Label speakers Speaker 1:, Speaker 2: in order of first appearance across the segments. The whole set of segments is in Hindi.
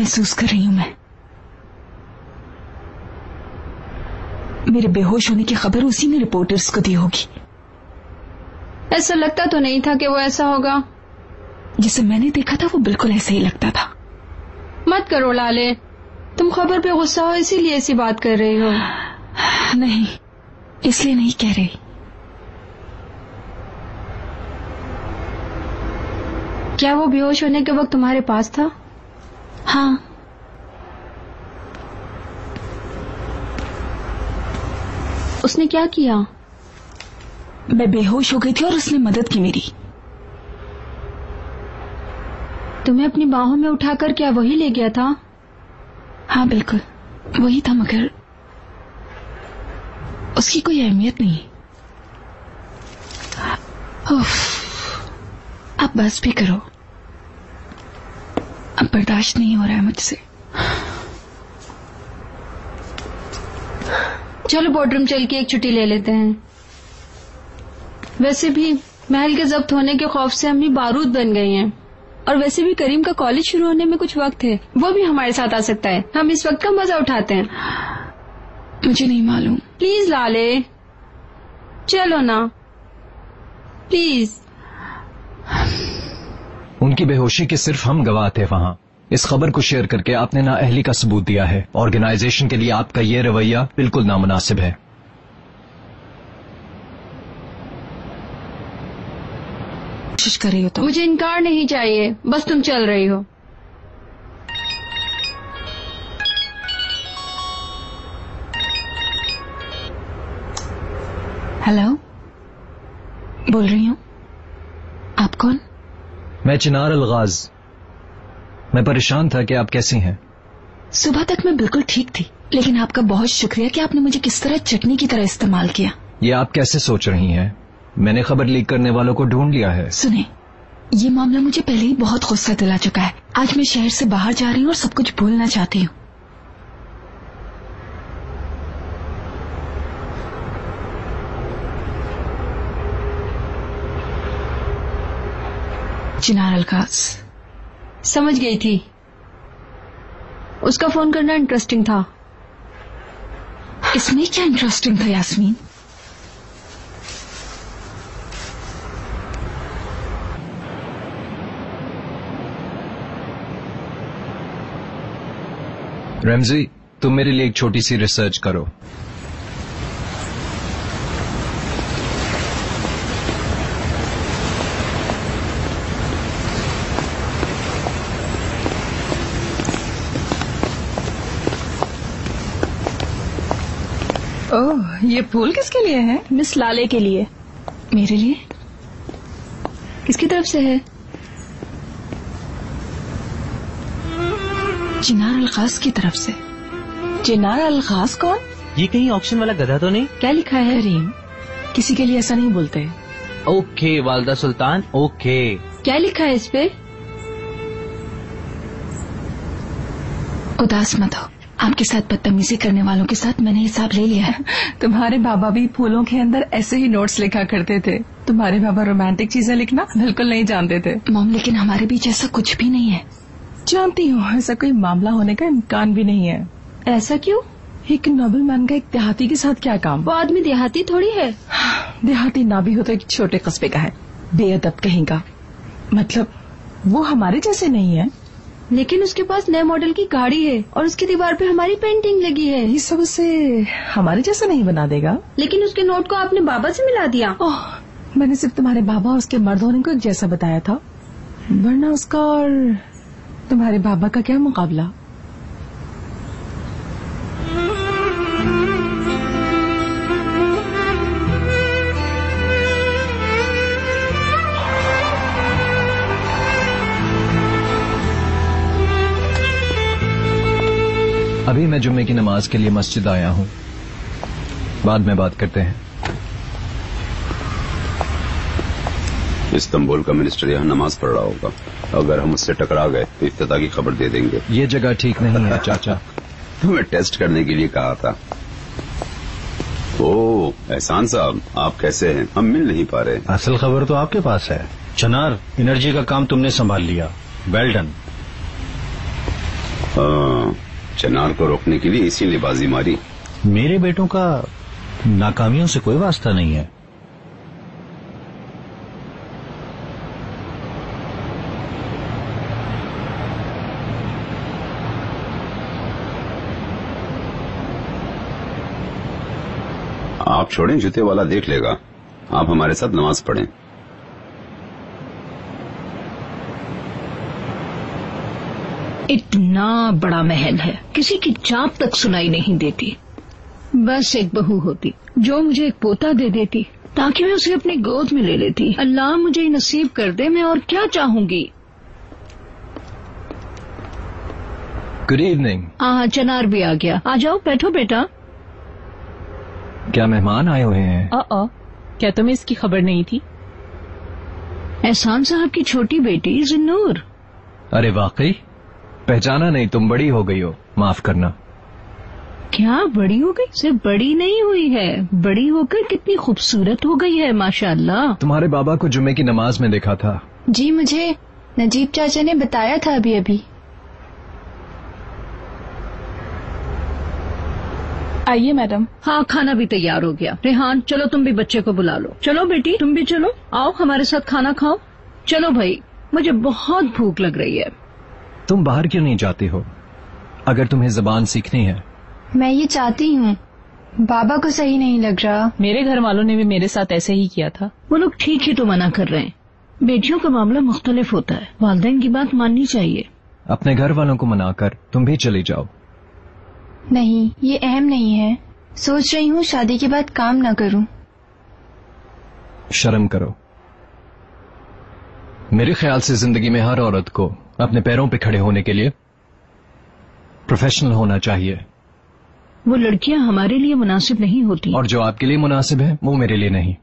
Speaker 1: महसूस कर रही हूं मैं। मेरे बेहोश होने की खबर उसी ने रिपोर्टर्स को दी होगी।
Speaker 2: ऐसा लगता तो नहीं था कि वो ऐसा होगा।
Speaker 1: जिसे मैंने देखा था वो बिल्कुल ऐसा ही लगता था।
Speaker 2: मत करो लाले, तुम खबर पे गुस्सा हो इसीलिए ऐसी बात कर रही हो।
Speaker 1: नहीं, इसलिए नहीं कह रही।
Speaker 2: क्या वो बेहोश होने के वक्त तुम्हारे पास था?
Speaker 1: हाँ।
Speaker 2: उसने क्या किया?
Speaker 1: मैं बेहोश हो गई थी और उसने मदद की मेरी।
Speaker 2: तुम्हें अपनी बाहों में उठाकर क्या वही ले गया था?
Speaker 1: हाँ बिल्कुल वही था, मगर उसकी कोई अहमियत नहीं। अब बस भी करो, अब बर्दाश्त नहीं हो रहा है मुझसे।
Speaker 2: चलो बोर्डरूम चल के एक छुट्टी ले लेते हैं। वैसे भी महल के जब्त होने के खौफ से हम भी बारूद बन गए हैं, और वैसे भी करीम का कॉलेज शुरू होने में कुछ वक्त है, वो भी हमारे साथ आ सकता है। हम इस वक्त का मजा उठाते हैं।
Speaker 1: मुझे नहीं मालूम।
Speaker 2: प्लीज लाले चलो ना, प्लीज।
Speaker 3: उनकी बेहोशी के सिर्फ हम गवाह थे वहां। इस खबर को शेयर करके आपने नाअहली का सबूत दिया है। ऑर्गेनाइजेशन के लिए आपका ये रवैया बिल्कुल नामुनासिब है।
Speaker 1: कोशिश कर रही हो तो?
Speaker 2: मुझे इनकार नहीं चाहिए, बस तुम चल रही हो।
Speaker 1: हेलो, बोल रही हूँ। आप कौन?
Speaker 3: मैं चिनार अलगाज। मैं परेशान था कि आप कैसी हैं।
Speaker 1: सुबह तक मैं बिल्कुल ठीक थी, लेकिन आपका बहुत शुक्रिया कि आपने मुझे किस तरह चटनी की तरह इस्तेमाल किया।
Speaker 3: ये आप कैसे सोच रही हैं? मैंने खबर लीक करने वालों को ढूंढ लिया है।
Speaker 1: सुने, ये मामला मुझे पहले ही बहुत गुस्सा दिला चुका है। आज मैं शहर से बाहर जा रही हूँ और सब कुछ भूलना चाहती हूँ। चिनार अलगाज।
Speaker 2: समझ गई थी, उसका फोन करना इंटरेस्टिंग था।
Speaker 1: इसमें क्या इंटरेस्टिंग था यास्मीन?
Speaker 3: रमजी, तुम मेरे लिए एक छोटी सी रिसर्च करो।
Speaker 1: ओह, ये फूल किसके लिए है?
Speaker 2: मिस लाले के लिए।
Speaker 1: मेरे लिए?
Speaker 2: किसकी तरफ से है?
Speaker 1: चिनार अलगाज की तरफ से। चिनार अलगाज कौन?
Speaker 4: ये कहीं ऑक्शन वाला गधा तो नहीं?
Speaker 2: क्या लिखा है?
Speaker 1: करीम, किसी के लिए ऐसा नहीं बोलते।
Speaker 4: ओके वालदा सुल्तान, ओके।
Speaker 2: क्या लिखा है इस पे?
Speaker 1: उदास मत हो, आपके साथ बदतमीजी करने वालों के साथ मैंने हिसाब ले लिया है।
Speaker 5: तुम्हारे बाबा भी फूलों के अंदर ऐसे ही नोट्स लिखा करते थे। तुम्हारे बाबा रोमांटिक चीजें लिखना बिल्कुल नहीं जानते थे।
Speaker 1: मॉम, लेकिन हमारे बीच ऐसा कुछ भी नहीं है।
Speaker 5: जानती हूँ, ऐसा कोई मामला होने का इम्कान भी नहीं है।
Speaker 2: ऐसा क्यों?
Speaker 5: एक नोबल मैन का एक देहाती के साथ क्या काम?
Speaker 2: वो आदमी देहाती थोड़ी है।
Speaker 5: देहाती ना भी हो तो एक छोटे कस्बे का है। बेअदब कहेगा। मतलब वो हमारे जैसे नहीं है।
Speaker 2: लेकिन उसके पास नए मॉडल की गाड़ी है और उसकी दीवार पे हमारी पेंटिंग लगी है।
Speaker 5: ये सब उसे हमारे जैसा नहीं बना देगा।
Speaker 2: लेकिन उसके नोट को आपने बाबा से मिला दिया।
Speaker 5: ओह, मैंने सिर्फ तुम्हारे बाबा और उसके मर्द होने को एक जैसा बताया था, वरना उसका और तुम्हारे बाबा का क्या मुकाबला।
Speaker 3: अभी मैं जुम्मे की नमाज के लिए मस्जिद आया हूँ, बाद में बात करते हैं।
Speaker 6: इस्तांबुल का मिनिस्टर यहाँ नमाज पढ़ रहा होगा। अगर हम उससे टकरा गए तो इफ्तिताह की खबर दे देंगे।
Speaker 3: ये जगह ठीक नहीं है चाचा।
Speaker 6: तुम्हें टेस्ट करने के लिए कहा था। ओह एहसान साहब, आप कैसे हैं? हम मिल नहीं पा रहे।
Speaker 7: असल खबर तो आपके पास है। चिनार, एनर्जी का काम तुमने संभाल लिया, वेल डन।
Speaker 6: चनार को रोकने के लिए इसीलिए बाजी मारी।
Speaker 7: मेरे बेटों का नाकामियों से कोई वास्ता नहीं है।
Speaker 6: आप छोड़ें, जूते वाला देख लेगा। आप हमारे साथ नमाज पढ़ें।
Speaker 8: इतना बड़ा महल है, किसी की चाप तक सुनाई नहीं देती। बस एक बहू होती जो मुझे एक पोता दे देती ताकि मैं उसे अपनी गोद में ले लेती। अल्लाह मुझे नसीब कर दे, मैं और क्या चाहूंगी।
Speaker 3: Good evening.
Speaker 8: हाँ, चनार भी आ गया। आ जाओ, बैठो बेटा।
Speaker 3: क्या मेहमान आए हुए हैं?
Speaker 5: क्या तुम्हें इसकी खबर नहीं थी?
Speaker 8: एहसान साहब की छोटी बेटी जिन्नूर।
Speaker 3: अरे वाकई पहचाना नहीं, तुम बड़ी हो गई हो, माफ करना।
Speaker 8: क्या बड़ी हो गई? सिर्फ बड़ी नहीं हुई है, बड़ी होकर कितनी खूबसूरत हो गई है, माशाअल्लाह।
Speaker 3: तुम्हारे बाबा को जुम्मे की नमाज में देखा था।
Speaker 2: जी, मुझे नजीब चाचा ने बताया था अभी अभी।
Speaker 5: आइए मैडम।
Speaker 8: हाँ, खाना भी तैयार हो गया। रेहान, चलो तुम भी बच्चे को बुला लो। चलो बेटी, तुम भी चलो, आओ हमारे साथ खाना खाओ। चलो भाई, मुझे बहुत भूख लग रही है।
Speaker 3: तुम बाहर क्यों नहीं जाती हो अगर तुम्हें जबान सीखनी है?
Speaker 2: मैं ये चाहती हूँ, बाबा को सही नहीं लग रहा।
Speaker 5: मेरे घर वालों ने भी मेरे साथ ऐसे ही किया था।
Speaker 8: वो लोग ठीक ही तो मना कर रहे हैं। बेटियों का मामला मुख्तलिफ होता है, वालिदैन की बात माननी चाहिए।
Speaker 3: अपने घर वालों को मनाकर तुम भी चली जाओ।
Speaker 2: नहीं, ये अहम नहीं है। सोच रही हूँ शादी के बाद काम ना करूँ।
Speaker 3: शर्म करो। मेरे ख्याल से जिंदगी में हर औरत को अपने पैरों पे खड़े होने के लिए प्रोफेशनल होना चाहिए।
Speaker 8: वो लड़कियां हमारे लिए मुनासिब नहीं होती।
Speaker 3: और जो आपके लिए मुनासिब है वो मेरे लिए नहीं।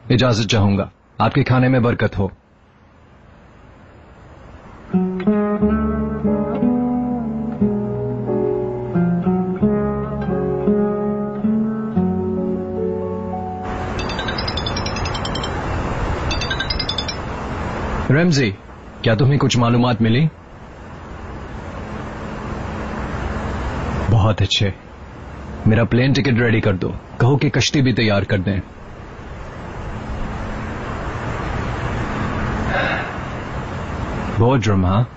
Speaker 3: इजाजत चाहूंगा। आपके खाने में बरकत हो। रमजी, क्या तुम्हें कुछ मालूमात मिली? बहुत अच्छे। मेरा प्लेन टिकट रेडी कर दो। कहो कि कश्ती भी तैयार कर दें। बोर्डरूम। हाँ,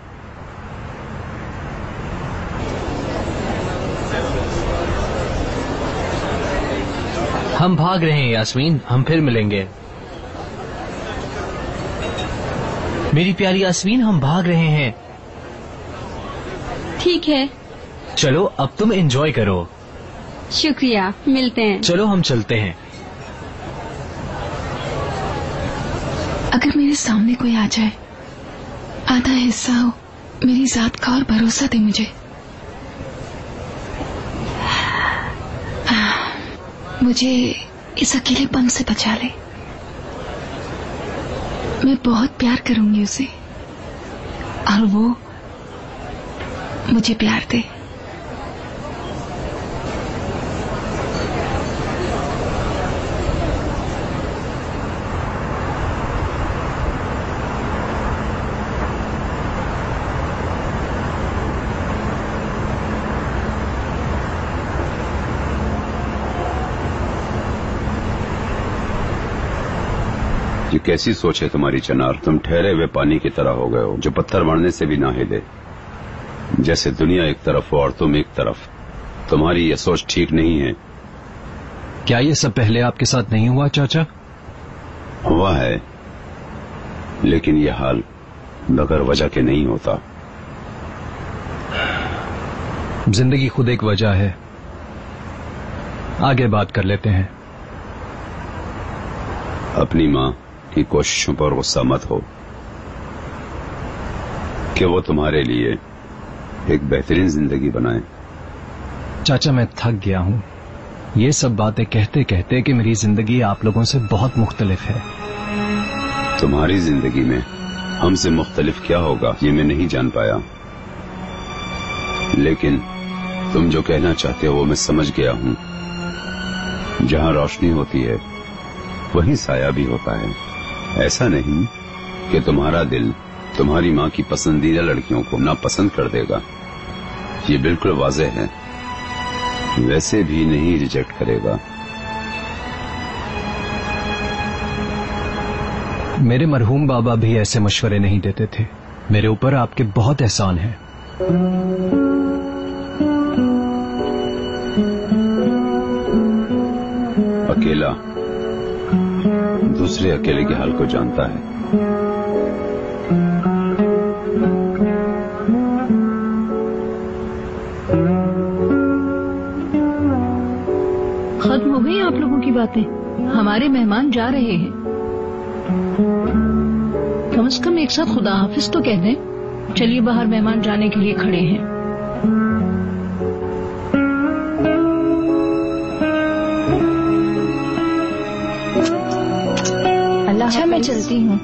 Speaker 4: हम भाग रहे हैं यास्मीन, हम फिर मिलेंगे। मेरी प्यारी यास्मीन, हम भाग रहे हैं।
Speaker 2: ठीक है,
Speaker 4: चलो अब तुम एंजॉय करो।
Speaker 2: शुक्रिया, मिलते हैं।
Speaker 4: चलो हम चलते हैं।
Speaker 1: अगर मेरे सामने कोई आ जाए, आधा हिस्सा हो मेरी जात का और भरोसा दे मुझे। मुझे इस अकेलेपन से बचा ले। मैं बहुत प्यार करूंगी उसे और वो मुझे प्यार दे।
Speaker 6: ये कैसी सोच है तुम्हारी चनार? तुम ठहरे हुए पानी की तरह हो गए हो जो पत्थर मारने से भी ना हिले। जैसे दुनिया एक तरफ हो और तुम एक तरफ। तुम्हारी ये सोच ठीक नहीं है।
Speaker 3: क्या ये सब पहले आपके साथ नहीं हुआ चाचा?
Speaker 6: हुआ है, लेकिन ये हाल बगैर वजह के नहीं होता।
Speaker 3: जिंदगी खुद एक वजह है। आगे बात कर लेते हैं।
Speaker 6: अपनी माँ की कोशिशों पर गुस्सा मत हो कि वो तुम्हारे लिए एक बेहतरीन जिंदगी बनाए।
Speaker 3: चाचा, मैं थक गया हूँ ये सब बातें कहते कहते कि मेरी जिंदगी आप लोगों से बहुत मुख्तलिफ है।
Speaker 6: तुम्हारी जिंदगी में हमसे मुख्तलिफ क्या होगा ये मैं नहीं जान पाया, लेकिन तुम जो कहना चाहते हो वो मैं समझ गया हूँ। जहाँ रोशनी होती है वहीं साया भी होता है। ऐसा नहीं कि तुम्हारा दिल तुम्हारी माँ की पसंदीदा लड़कियों को नापसंद कर देगा, ये बिल्कुल वाज़ेह है, वैसे भी नहीं रिजेक्ट करेगा।
Speaker 3: मेरे मरहूम बाबा भी ऐसे मशवरे नहीं देते थे। मेरे ऊपर आपके बहुत एहसान है।
Speaker 6: अकेला दूसरे अकेले के हाल को जानता है।
Speaker 8: खत्म हो गई आप लोगों की बातें? हमारे मेहमान जा रहे हैं। कम से कम एक साथ खुदा हाफिज तो कह दें। चलिए बाहर मेहमान जाने के लिए खड़े हैं।
Speaker 2: अच्छा मैं चलती हूँ।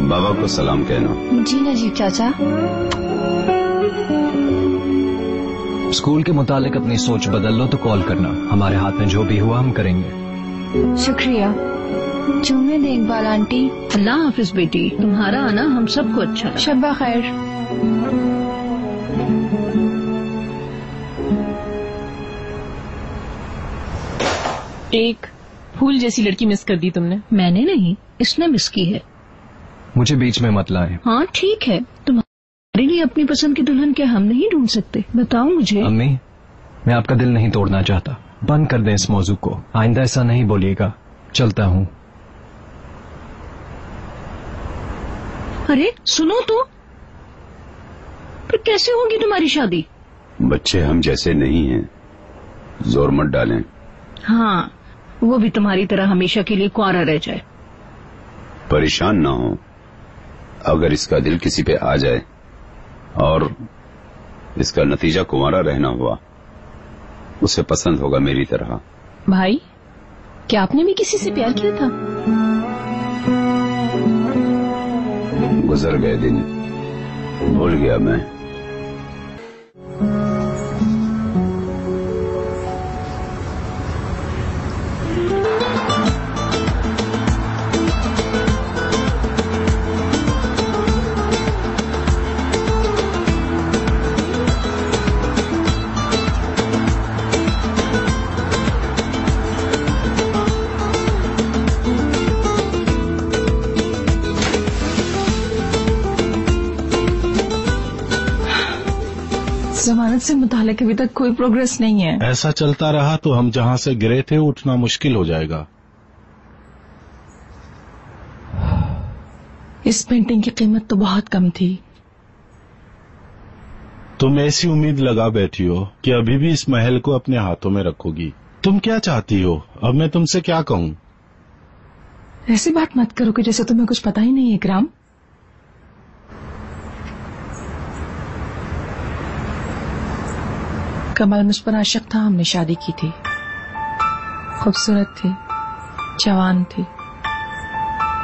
Speaker 6: बाबा को सलाम कहना।
Speaker 2: जी नजीब चाचा।
Speaker 3: स्कूल के मुतालिक अपनी सोच बदल लो तो कॉल करना। हमारे हाथ में जो भी हुआ हम करेंगे।
Speaker 2: शुक्रिया। जुम्मे दें इकबाल आंटी।
Speaker 8: अल्लाह हाफिज बेटी, तुम्हारा आना हम सबको अच्छा लगा।
Speaker 2: शब्बा खैर।
Speaker 9: एक फूल जैसी लड़की मिस कर दी तुमने।
Speaker 8: मैंने नहीं, इसने मिस की है।
Speaker 3: मुझे बीच में मत लाएं।
Speaker 8: हाँ ठीक है, तुम्हारे लिए अपनी पसंद की दुल्हन क्या हम नहीं ढूंढ सकते? बताओ मुझे।
Speaker 3: अम्मी, मैं आपका दिल नहीं तोड़ना चाहता। बंद कर दें इस मौजू को। आइंदा ऐसा नहीं बोलिएगा। चलता हूँ।
Speaker 8: अरे सुनो तो, पर कैसे होगी तुम्हारी शादी?
Speaker 6: बच्चे हम जैसे नहीं हैं, जोर मत डालें।
Speaker 8: हाँ, वो भी तुम्हारी तरह हमेशा के लिए कुंवारा रह जाए।
Speaker 6: परेशान ना हो। अगर इसका दिल किसी पे आ जाए और इसका नतीजा कुंवारा रहना हुआ, उसे पसंद होगा मेरी तरह।
Speaker 9: भाई, क्या आपने भी किसी से प्यार किया था?
Speaker 6: गुजर गए दिन, भूल गया मैं।
Speaker 5: जमानत से मुतालिक अभी तक कोई प्रोग्रेस नहीं है।
Speaker 7: ऐसा चलता रहा तो हम जहां से गिरे थे उठना मुश्किल हो जाएगा।
Speaker 5: इस पेंटिंग की कीमत तो बहुत कम थी।
Speaker 7: तुम ऐसी उम्मीद लगा बैठी हो कि अभी भी इस महल को अपने हाथों में रखोगी। तुम क्या चाहती हो? अब मैं तुमसे क्या कहूँ?
Speaker 5: ऐसी बात मत करो कि जैसे तुम्हें कुछ पता ही नहीं है इकराम। कमल मुझ पर आशिक था, हमने शादी की थी। खूबसूरत थी, जवान थी,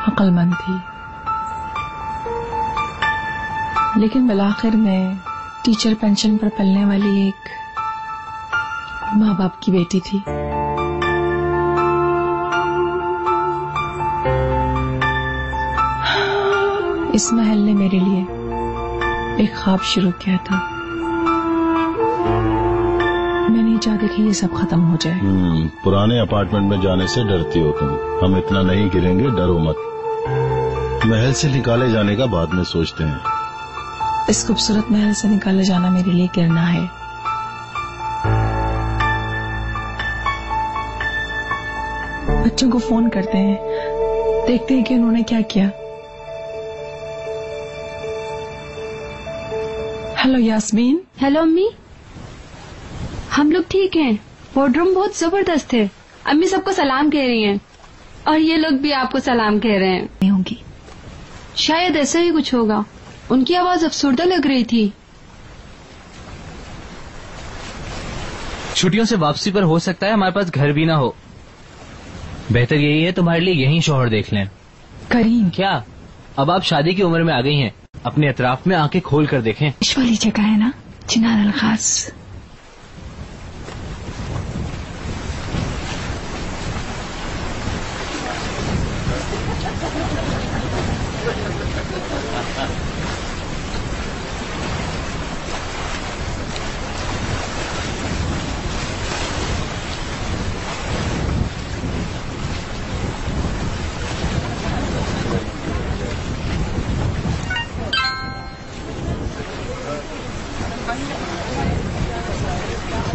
Speaker 5: अक्लमंद थी, लेकिन बिलाखिर मैं टीचर पेंशन पर पलने वाली एक माँ बाप की बेटी थी। इस महल ने मेरे लिए एक ख्वाब शुरू किया था। मैं नहीं चाहती कि ये सब खत्म हो जाए।
Speaker 7: पुराने अपार्टमेंट में जाने से डरती हो तुम। हम इतना नहीं गिरेंगे, डरो मत। महल से निकाले जाने का बाद में सोचते हैं।
Speaker 5: इस खूबसूरत महल से निकाले जाना मेरे लिए गिरना है। बच्चों को फोन करते हैं, देखते हैं कि उन्होंने क्या किया। हेलो यास्मीन।
Speaker 2: हेलो अम्मी, हम लोग ठीक हैं। वार्डरूम बहुत जबरदस्त है। अम्मी सबको सलाम कह रही हैं और ये लोग भी आपको सलाम कह रहे हैं। नहीं होंगी, शायद ऐसा ही कुछ होगा। उनकी आवाज अफसुर्दा लग रही थी।
Speaker 4: छुट्टियों से वापसी पर हो सकता है हमारे पास घर भी ना हो। बेहतर यही है तुम्हारे लिए यहीं शौहर देख लें।
Speaker 5: करीम,
Speaker 4: क्या अब आप शादी की उम्र में आ गई हैं? अपने अतराफ में आंखें खोल कर देखें।
Speaker 1: इस वाली जगह है ना, चिनार अल-खास।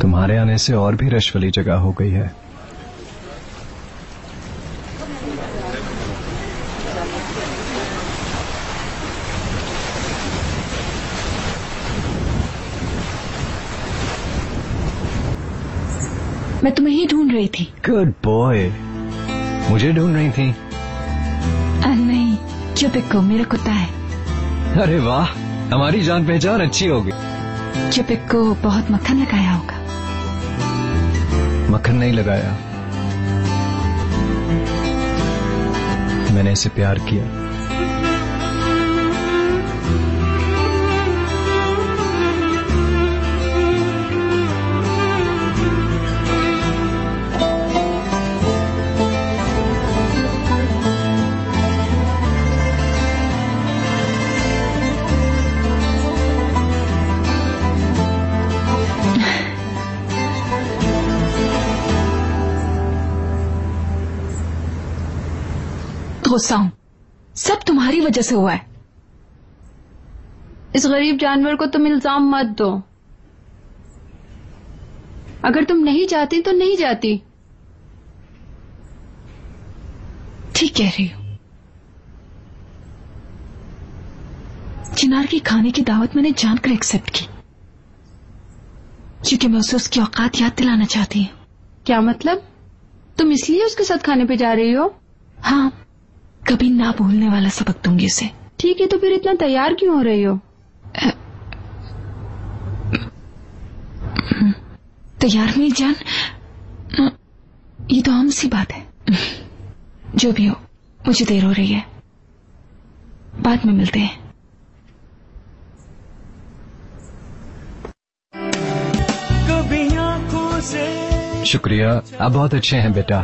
Speaker 3: तुम्हारे आने से और भी रश वाली जगह हो गई है।
Speaker 1: मैं तुम्हें ही ढूंढ रही थी।
Speaker 3: Good boy. मुझे ढूंढ रही थी?
Speaker 1: नहीं, क्यूपिक को, मेरा कुत्ता है।
Speaker 3: अरे वाह, हमारी जान पहचान अच्छी होगी।
Speaker 1: क्यूपिक को बहुत मक्खन लगाया होगा।
Speaker 3: मक्खन नहीं लगाया, मैंने इसे प्यार किया।
Speaker 1: गुस्सा हूं, सब तुम्हारी वजह से हुआ है।
Speaker 2: इस गरीब जानवर को तुम इल्जाम मत दो। अगर तुम नहीं चाहती तो नहीं जाती।
Speaker 1: ठीक कह रही हो। चिनार की खाने की दावत मैंने जानकर एक्सेप्ट की, क्योंकि मैं उसे उसकी औकात याद दिलाना चाहती हूँ।
Speaker 2: क्या मतलब? तुम इसलिए उसके साथ खाने पे जा रही हो?
Speaker 1: हाँ, कभी ना भूलने वाला सबक दूंगी उसे।
Speaker 2: ठीक है, तो फिर इतना तैयार क्यों हो रही हो?
Speaker 1: तैयार मेरी जान, ये तो आम सी बात है। जो भी हो, मुझे देर हो रही है, बाद में मिलते हैं।
Speaker 3: शुक्रिया, आप बहुत अच्छे हैं बेटा।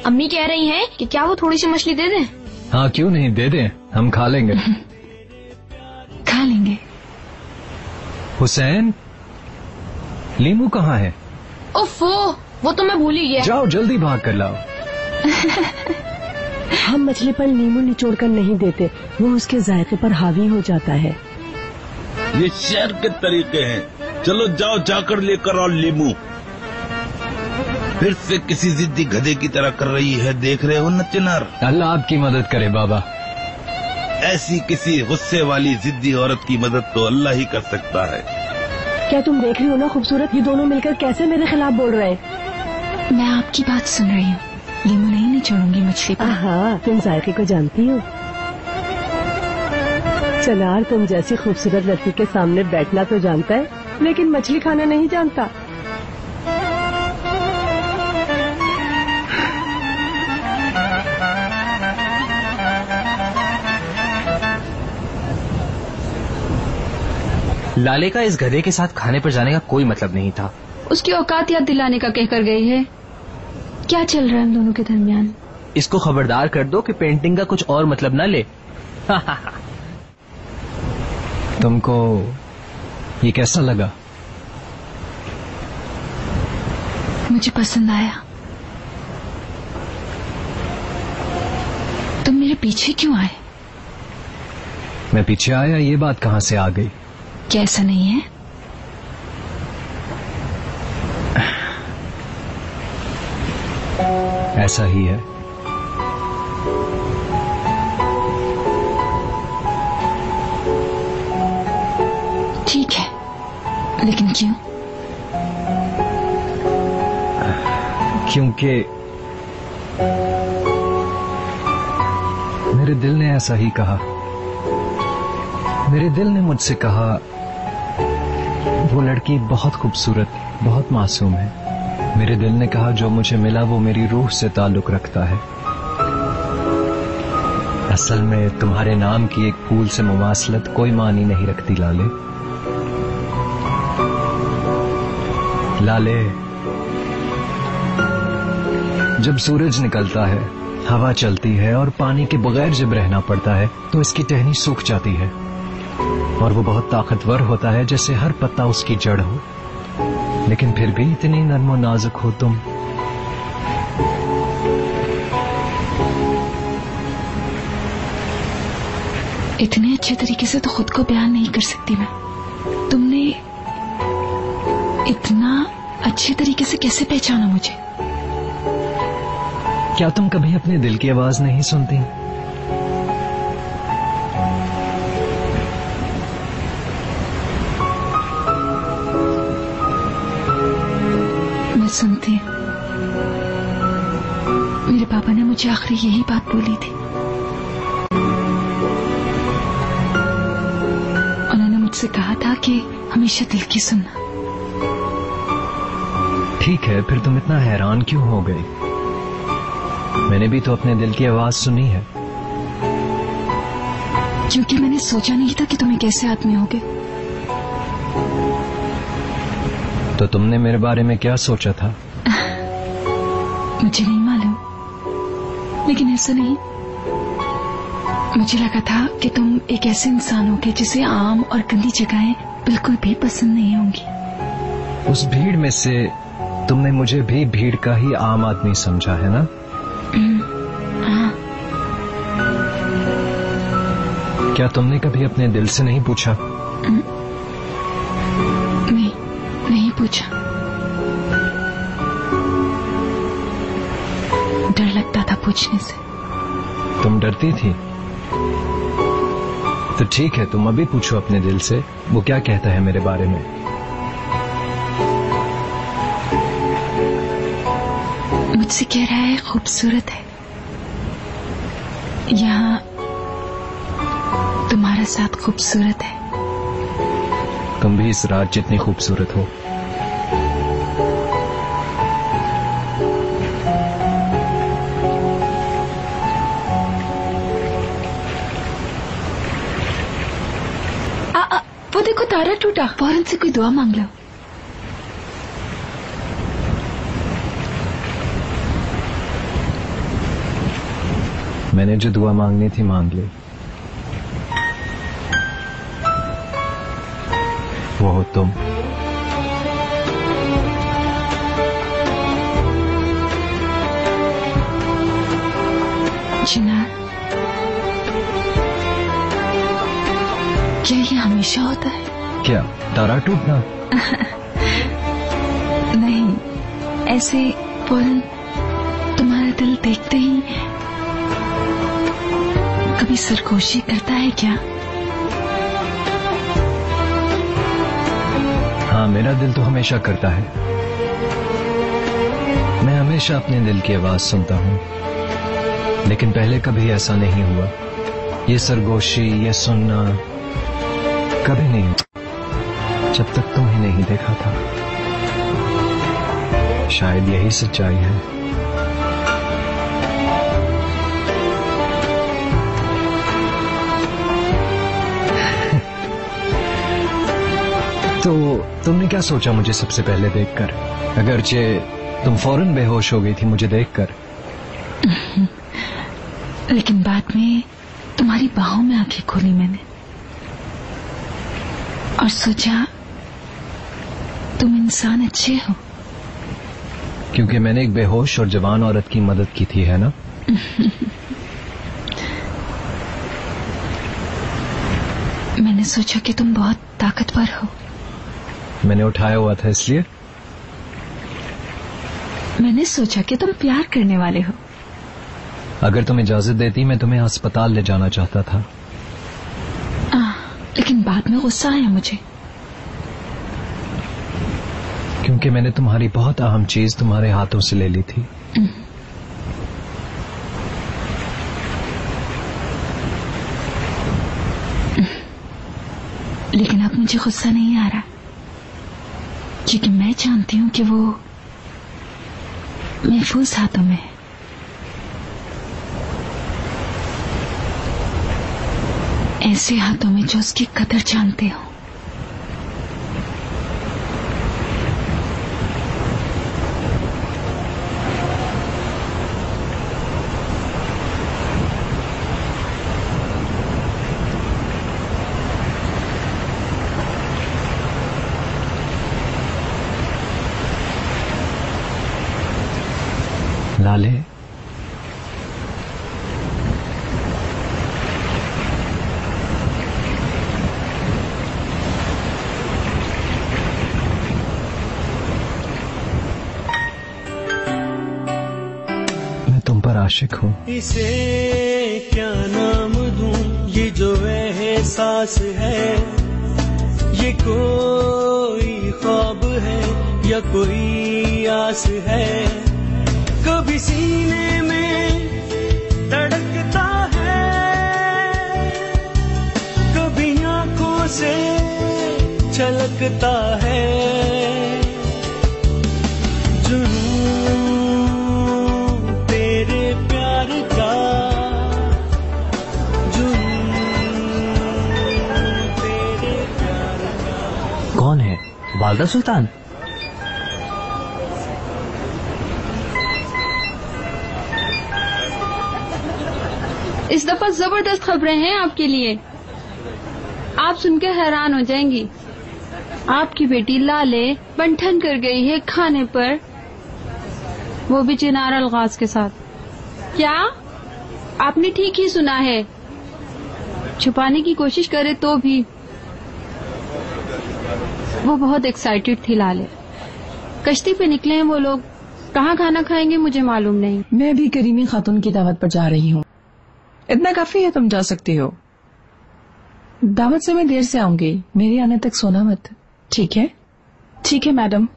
Speaker 9: अम्मी कह रही हैं कि क्या वो थोड़ी सी मछली दे दें?
Speaker 3: हाँ, क्यों नहीं, दे दें, हम खा लेंगे।
Speaker 1: खा लेंगे।
Speaker 3: हुसैन, लीमू कहाँ है?
Speaker 9: ओफो, वो तो मैं भूल ही गया।
Speaker 3: जाओ जल्दी भाग कर लाओ।
Speaker 10: हम मछली पर नींबू निचोड़ कर नहीं देते, वो उसके जायके पर हावी हो जाता है।
Speaker 7: ये शहर के तरीके हैं। चलो जाओ, जाकर लेकर आओ लीमू। फिर से किसी जिद्दी गधे की तरह कर रही है, देख रहे हो न चिनार?
Speaker 3: अल्लाह आपकी मदद करे बाबा।
Speaker 7: ऐसी किसी गुस्से वाली जिद्दी औरत की मदद तो अल्लाह ही कर सकता है।
Speaker 10: क्या तुम देख रही हो ना खूबसूरत, ये दोनों मिलकर कैसे मेरे खिलाफ बोल रहे हैं?
Speaker 1: मैं आपकी बात सुन रही हूँ। लीमू नहीं निचोड़ूंगी मछली पर।
Speaker 10: हाँ, तुम जायके को जानती हो। चिनार तुम जैसी खूबसूरत लड़की के सामने बैठना तो जानता है, लेकिन मछली खाना नहीं जानता।
Speaker 4: लाले का इस गधे के साथ खाने पर जाने का कोई मतलब नहीं था।
Speaker 2: उसकी औकात याद दिलाने का कहकर गई है। क्या चल रहा है इन दोनों के दरमियान?
Speaker 4: इसको खबरदार कर दो कि पेंटिंग का कुछ और मतलब न ले।
Speaker 3: तुमको ये कैसा लगा?
Speaker 1: मुझे पसंद आया। तुम मेरे पीछे क्यों आए?
Speaker 3: मैं पीछे आया, ये बात कहाँ से आ गई?
Speaker 1: क्या ऐसा नहीं है?
Speaker 3: ऐसा ही है।
Speaker 1: ठीक है, लेकिन क्यों?
Speaker 3: क्योंकि मेरे दिल ने ऐसा ही कहा। मेरे दिल ने मुझसे कहा, वो लड़की बहुत खूबसूरत, बहुत मासूम है। मेरे दिल ने कहा, जो मुझे मिला वो मेरी रूह से ताल्लुक रखता है। असल में तुम्हारे नाम की एक फूल से मुमासलत कोई मानी नहीं रखती लाले। लाले, जब सूरज निकलता है, हवा चलती है और पानी के बगैर जब रहना पड़ता है तो इसकी टहनी सूख जाती है और वो बहुत ताकतवर होता है, जैसे हर पत्ता उसकी जड़ हो। लेकिन फिर भी इतनी नर्म नाजुक हो तुम।
Speaker 1: इतने अच्छे तरीके से तो खुद को बयान नहीं कर सकती मैं। तुमने इतना अच्छे तरीके से कैसे पहचाना मुझे?
Speaker 3: क्या तुम कभी अपने दिल की आवाज नहीं सुनती?
Speaker 1: मैं सुनती हूँ। मेरे पापा ने मुझे आखिरी यही बात बोली थी। उन्होंने मुझसे कहा था कि हमेशा दिल की सुनना।
Speaker 3: ठीक है, फिर तुम इतना हैरान क्यों हो गई? मैंने भी तो अपने दिल की आवाज सुनी है।
Speaker 1: क्योंकि मैंने सोचा नहीं था कि तुम एक ऐसे आदमी होगे।
Speaker 3: तो तुमने मेरे बारे में क्या सोचा था?
Speaker 1: मुझे नहीं मालूम, लेकिन ऐसा नहीं। मुझे लगा था कि तुम एक ऐसे इंसान होगे जिसे आम और गंदी जगहें बिल्कुल भी पसंद नहीं होंगी।
Speaker 3: उस भीड़ में से तुमने मुझे भी भीड़ का ही आम आदमी समझा है ना?
Speaker 1: हाँ।
Speaker 3: क्या तुमने कभी अपने दिल से नहीं पूछा?
Speaker 1: नहीं पूछा। डर लगता था पूछने से।
Speaker 3: तुम डरती थी? तो ठीक है, तुम अभी पूछो अपने दिल से, वो क्या कहता है मेरे बारे में।
Speaker 1: मुझसे कह रहा है खूबसूरत है। यहाँ तुम्हारा साथ खूबसूरत है।
Speaker 3: तुम भी इस रात जितनी खूबसूरत हो।
Speaker 1: वो देखो तारा टूटा। फौरन से कोई दुआ मांग लो।
Speaker 3: मैंने जो दुआ मांगनी थी मांग ली। वो हो तुम।
Speaker 1: चिनार, क्या ये हमेशा होता है?
Speaker 3: क्या तारा टूटना?
Speaker 1: नहीं, ऐसे फौरन तुम्हारा दिल देखते ही कभी सरगोशी करता है क्या?
Speaker 3: हाँ, मेरा दिल तो हमेशा करता है। मैं हमेशा अपने दिल की आवाज सुनता हूँ, लेकिन पहले कभी ऐसा नहीं हुआ। ये सरगोशी, ये सुनना कभी नहीं, जब तक तुम्हें नहीं देखा था। शायद यही सच्चाई है। तो तुमने क्या सोचा मुझे सबसे पहले देखकर? अगरचे तुम फौरन बेहोश हो गई थी मुझे देखकर।
Speaker 1: लेकिन बाद में तुम्हारी बाहों में आंखें खोली मैंने और सोचा तुम इंसान अच्छे हो।
Speaker 3: क्योंकि मैंने एक बेहोश और जवान औरत की मदद की थी, है ना?
Speaker 1: मैंने सोचा कि तुम बहुत ताकतवर हो।
Speaker 3: मैंने उठाया हुआ था इसलिए।
Speaker 1: मैंने सोचा कि तुम प्यार करने वाले हो।
Speaker 3: अगर तुम इजाजत देती मैं तुम्हें अस्पताल ले जाना चाहता था।
Speaker 1: लेकिन बाद में गुस्सा आया मुझे,
Speaker 3: क्योंकि मैंने तुम्हारी बहुत अहम चीज तुम्हारे हाथों से ले ली थी।
Speaker 1: लेकिन अब मुझे गुस्सा नहीं आ रहा, क्योंकि मैं जानती हूं कि वो महफूज हाथों में है। ऐसे हाथों में जो उसकी कदर जानते हो।
Speaker 3: लाले, आशिक हूँ।
Speaker 11: इसे क्या नाम दूं, ये जो एहसास है, ये कोई ख्वाब है या कोई आस है। कभी सीने में धड़कता है, कभी आंखों से छलकता है।
Speaker 4: कौन है? वालदा सुल्तान?
Speaker 2: इस दफा जबरदस्त खबरें हैं आपके लिए, आप सुन के हैरान हो जाएंगी। आपकी बेटी लाले बंठन कर गई है खाने पर, वो भी चिनार अलगाज के साथ। क्या आपने ठीक ही सुना है, छुपाने की कोशिश करे तो भी। वो बहुत एक्साइटेड थी लाले। कश्ती पे निकले हैं वो लोग, कहाँ खाना खाएंगे मुझे मालूम नहीं।
Speaker 5: मैं भी करीमी खातून की दावत पर जा रही हूँ। इतना काफी है, तुम जा सकती हो। दावत से मैं देर से आऊंगी, मेरे आने तक सोना मत। ठीक है?
Speaker 1: ठीक है मैडम।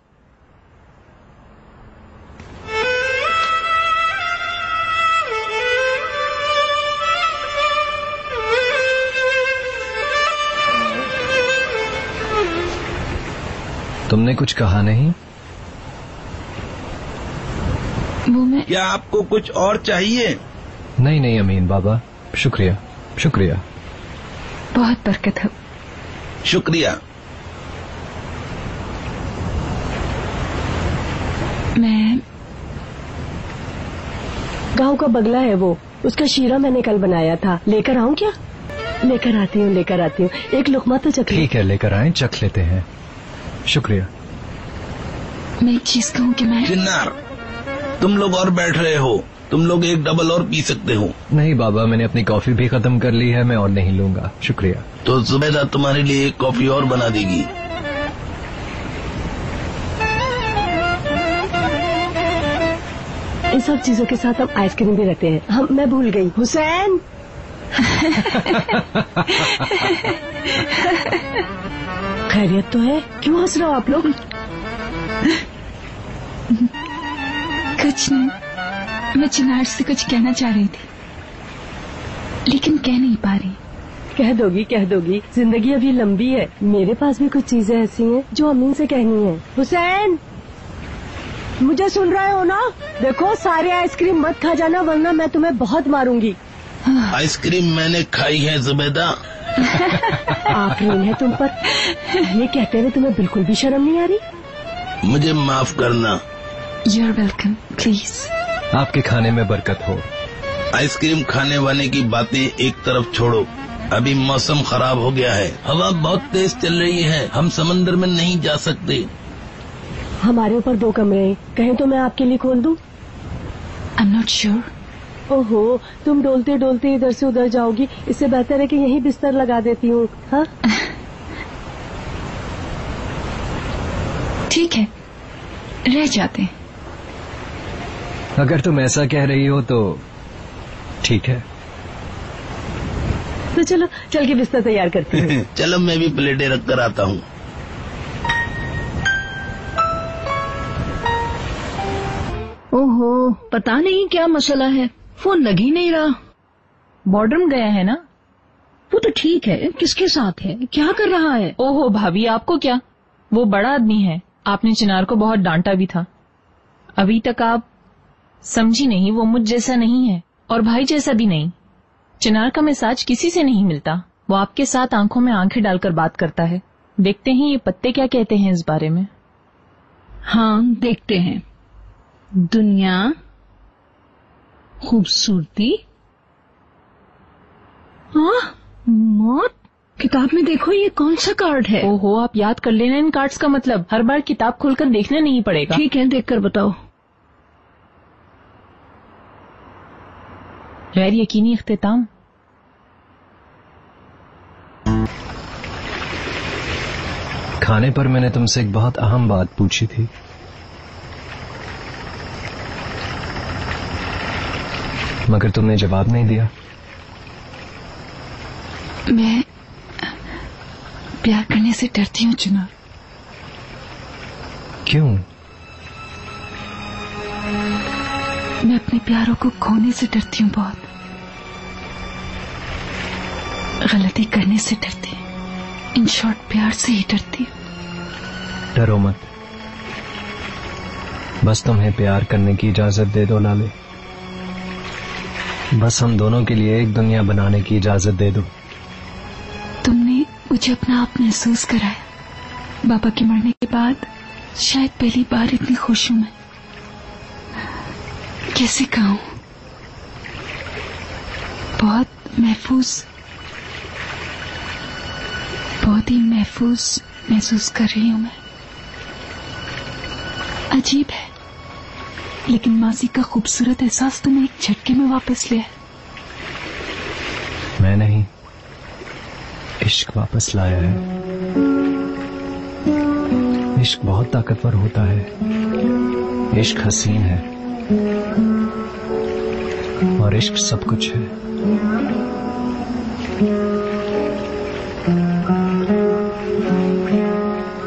Speaker 3: तुमने कुछ कहा नहीं?
Speaker 1: वो मैं...
Speaker 7: क्या आपको कुछ और चाहिए?
Speaker 3: नहीं नहीं अमीन बाबा, शुक्रिया शुक्रिया।
Speaker 1: बहुत बरकत है।
Speaker 7: शुक्रिया।
Speaker 1: मैं...
Speaker 10: गांव का बगला है वो, उसका शीरा मैंने कल बनाया था। लेकर आऊं क्या? लेकर आती हूँ, लेकर आती हूँ। एक लुकमा तो चख।
Speaker 3: ठीक है, लेकर आए, चख लेते हैं। शुक्रिया।
Speaker 1: मैं एक चीज कहूँ कि मैं...
Speaker 7: चिन्नार, तुम लोग और बैठ रहे हो, तुम लोग एक डबल और पी सकते हो।
Speaker 3: नहीं बाबा, मैंने अपनी कॉफी भी खत्म कर ली है, मैं और नहीं लूंगा, शुक्रिया।
Speaker 7: तो जुबैदा तुम्हारे लिए एक कॉफी और बना देगी।
Speaker 10: इन सब चीजों के साथ हम आइसक्रीम भी रखते हैं। मैं भूल गई। हुसैन खैरियत तो है? क्यों हंस रहे हो आप लोग?
Speaker 1: कुछ नहीं, मैं चिनार से कुछ कहना चाह रही थी लेकिन कह नहीं पा रही।
Speaker 10: कह दोगी, कह दोगी, जिंदगी अभी लंबी है। मेरे पास भी कुछ चीजें ऐसी हैं जो अमीन से कहनी है। हुसैन, मुझे सुन रहे हो ना? देखो, सारे आइसक्रीम मत खा जाना वरना मैं तुम्हें बहुत मारूंगी।
Speaker 7: आइसक्रीम मैंने खाई है जुबैदा।
Speaker 10: आफरीन है तुम पर। ये कहते हुए तुम्हें बिल्कुल भी शर्म नहीं आ रही?
Speaker 7: मुझे माफ करना।
Speaker 1: You're welcome, please.
Speaker 3: आपके खाने में बरकत हो।
Speaker 7: आइसक्रीम खाने वाने की बातें एक तरफ छोड़ो, अभी मौसम खराब हो गया है, हवा बहुत तेज चल रही है, हम समंदर में नहीं जा सकते।
Speaker 10: हमारे ऊपर 2 कमरे हैं, कहें तो मैं आपके लिए खोल दूं?
Speaker 1: I'm not sure.
Speaker 10: ओहो, तुम डोलते डोलते इधर से उधर जाओगी, इससे बेहतर है कि यहीं बिस्तर लगा देती हूँ। हाँ
Speaker 1: ठीक है, रह जाते हैं।
Speaker 3: अगर तुम ऐसा कह रही हो तो ठीक है।
Speaker 10: तो चलो, चल के बिस्तर तैयार करती हूँ।
Speaker 7: चलो, मैं भी प्लेटें रख कर आता हूँ।
Speaker 8: ओहो, पता नहीं क्या मसला है, फोन लग ही नहीं रहा।
Speaker 5: बॉर्डरम गया है ना?
Speaker 8: वो तो ठीक है, किसके साथ है, क्या कर रहा है?
Speaker 5: ओहो भाभी, आपको क्या, वो बड़ा आदमी है, आपने चिनार को बहुत डांटा भी था। अभी तक आप समझी नहीं, वो मुझ जैसा नहीं है और भाई जैसा भी नहीं। चिनार का मिजाज किसी से नहीं मिलता, वो आपके साथ आंखों में आंखें डालकर बात करता है। देखते हैं ये पत्ते क्या कहते हैं इस बारे में।
Speaker 8: हाँ, देखते हैं। दुनिया, खूबसूरती, हाँ, मौत। किताब में देखो, ये कौन सा कार्ड है?
Speaker 5: ओहो, आप याद कर लेना इन कार्ड्स का मतलब, हर बार किताब खोलकर देखना नहीं पड़ेगा।
Speaker 8: ठीक है, देखकर बताओ।
Speaker 5: गैर यकीनी इख्तिताम।
Speaker 3: खाने पर मैंने तुमसे एक बहुत अहम बात पूछी थी। मगर तुमने जवाब नहीं दिया।
Speaker 1: मैं प्यार करने से डरती हूँ चिनार।
Speaker 3: क्यों?
Speaker 1: मैं अपने प्यारों को खोने से डरती हूँ बहुत। गलती करने से डरती हूँ। इन शॉर्ट प्यार से ही डरती हूँ।
Speaker 3: डरो मत, बस तुम्हें प्यार करने की इजाजत दे दो लाले। बस हम दोनों के लिए एक दुनिया बनाने की इजाजत दे दो।
Speaker 1: तुमने मुझे अपना आप महसूस कराया। बाबा के मरने के बाद शायद पहली बार इतनी खुश हूं मैं। कैसे कहूं, बहुत ही महफूज महसूस कर रही हूं मैं। अजीब है, लेकिन मासी का खूबसूरत एहसास तुम्हें एक झटके में वापस ले आया।
Speaker 3: मैं नहीं, इश्क वापस लाया है। इश्क बहुत ताकतवर होता है। इश्क हसीन है और इश्क सब कुछ है।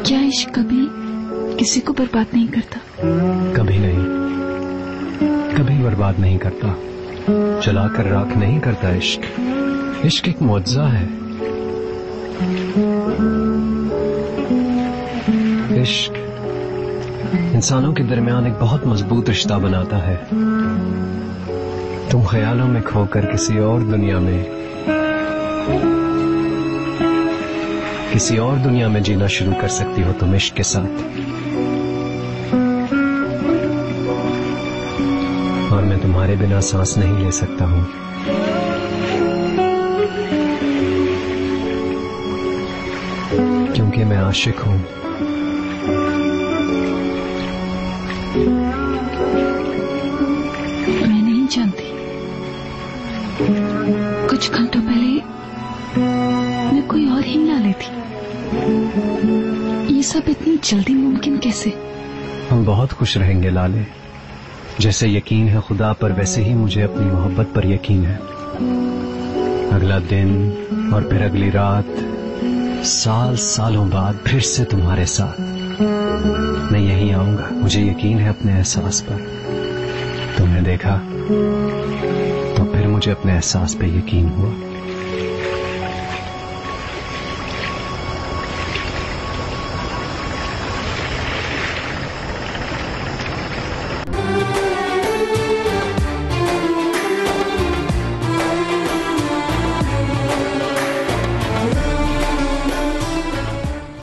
Speaker 1: क्या इश्क कभी किसी को बर्बाद नहीं करता?
Speaker 3: कभी नहीं, कभी बर्बाद नहीं करता, जलाकर राख नहीं करता। इश्क इश्क एक मुआवजा है। इश्क इंसानों के दरमियान एक बहुत मजबूत रिश्ता बनाता है। तुम ख्यालों में खोकर किसी और दुनिया में जीना शुरू कर सकती हो तुम इश्क के साथ। और मैं तुम्हारे बिना सांस नहीं ले सकता हूं। क्योंकि मैं आशिक हूं।
Speaker 1: मैं नहीं जानती, कुछ घंटों पहले मैं कोई और ही मिला लेती। ये सब इतनी जल्दी मुमकिन कैसे?
Speaker 3: हम बहुत खुश रहेंगे लाले। जैसे यकीन है खुदा पर, वैसे ही मुझे अपनी मोहब्बत पर यकीन है। अगला दिन और फिर अगली रात, सालों बाद फिर से तुम्हारे साथ मैं यहीं आऊंगा। मुझे यकीन है अपने एहसास पर। तुमने देखा तो फिर मुझे अपने एहसास पे यकीन हुआ।